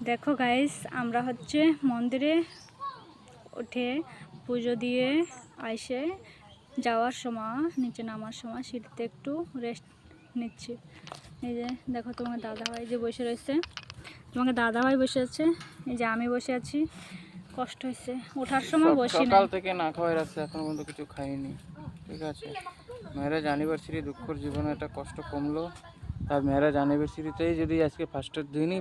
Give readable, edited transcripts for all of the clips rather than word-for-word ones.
দেখো গাইস, আমরা হচ্ছে মন্দিরে উঠে পুজো দিয়ে আইসে যাওয়ার সময়, নিচে নামার সময় সিঁড়িতে একটু রেস্ট নিচ্ছি। এই যে দেখো, তোমার দাদাভাই যে বসে রয়েছে, তোমাকে দাদাভাই বসে আছে, এই যে আমি বসে আছি। কষ্ট হয়েছে, ওঠার সময় বসি না। সকাল থেকে না খাওয়াই রাখছে, এখন পর্যন্ত কিছু খাইনি। ঠিক আছে, ম্যারেজ অ্যানিভার্সারি, দুঃখর জীবনে একটা কষ্ট কমলো। আর ম্যারেজ অ্যানিভার্সারিতেই যদি আজকে ফার্স্টের দিনই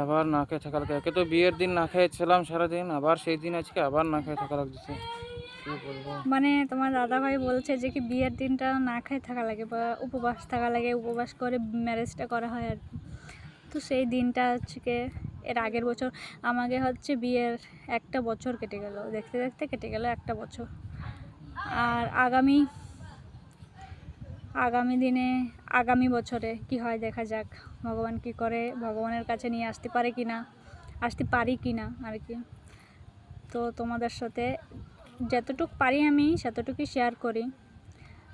আবার না খেয়ে থাকা লাগে। একে তো বিয়ের দিন না খেয়েছিলাম সারাদিন, আবার সেই দিন আজকে আবার না খেয়ে থাকা লাগছে। কি বলবো, মানে তোমার দাদাভাই বলছে যে কি বিয়ের দিনটা না খেয়ে থাকা লাগে বা উপবাস থাকা লাগে, উপবাস করে ম্যারেজটা করা হয় আর কি। তো সেই দিনটা হচ্ছে এর আগের বছর আমাকে হচ্ছে বিয়ের একটা বছর কেটে গেল, দেখতে দেখতে কেটে গেল একটা বছর। আর আগামী দিনে আগামী বছরে কি হয় দেখা যাক, ভগবান কি করে, ভগবানের কাছে নিয়ে আসতে পারে কি না, আসতে পারি কি না আর কি। তো তোমাদের সাথে যতটুকু পারি আমি সেতটুকুই শেয়ার করি,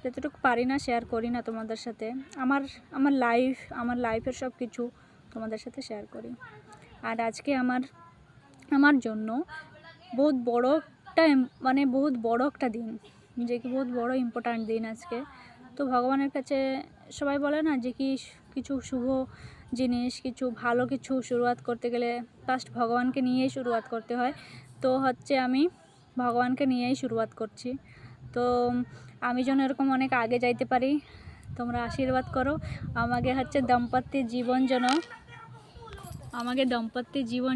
যতটুকু পারি না শেয়ার করি না তোমাদের সাথে। আমার লাইফের সব কিছু তোমাদের সাথে শেয়ার করি। আর আজকে আমার জন্য বহুত বড় বহুত বড় একটা দিন, যে কি বহুত বড় ইম্পর্ট্যান্ট দিন আজকে। তো ভগবানের কাছে সবাই বলে না যে কি কিছু শুভ জিনিস, কিছু ভালো কিছু শুরুয়াত করতে গেলে ফার্স্ট ভগবানকে নিয়েই শুরুয়াত করতে হয়। তো হচ্ছে আমি ভগবানকে নিয়েই শুরুয়াত করছি। তো আমি যেন এরকম অনেক আগে যাইতে পারি, তোমরা আশীর্বাদ করো। আমাকে হচ্ছে দাম্পত্য জীবন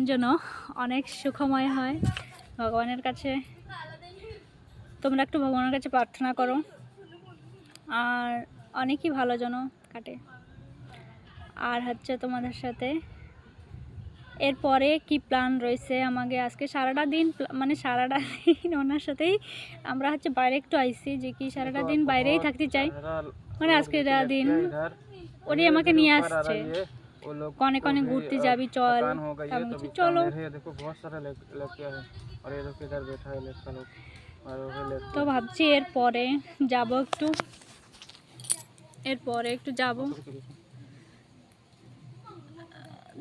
যেন অনেক সুখময় হয়। ভগবানের কাছে তোমরা একটু ভগবানের কাছে প্রার্থনা করো, আর অনেকই ভালো যেন কাটে। আর হচ্ছে তোমাদের সাথে এরপরে কি প্ল্যান রয়েছে, আমাকে আজকে সারাটা দিন ওনার সাথেই আমরা হচ্ছে বাইরে একটু আইসি, যে কি সারাটা দিন বাইরেই থাকতে চাই। মানে আজকে দিন উনি আমাকে নিয়ে আসছে, কনে কনে ঘুরতে যাবি চল, আমি বলছি চলো। তো ভাবছি এরপরে একটু যাব,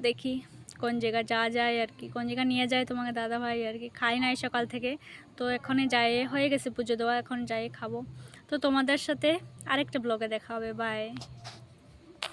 দেখি কোন জায়গা যাওয়া যায় আর কি, কোন জায়গা নিয়ে যায় তোমাকে দাদা ভাই আর কি। খাই নাই সকাল থেকে, তো এখনই যাই, হয়ে গেছে পুজো দেওয়া, এখন যাই খাবো। তো তোমাদের সাথে আরেকটা ব্লগে দেখা হবে, বাই।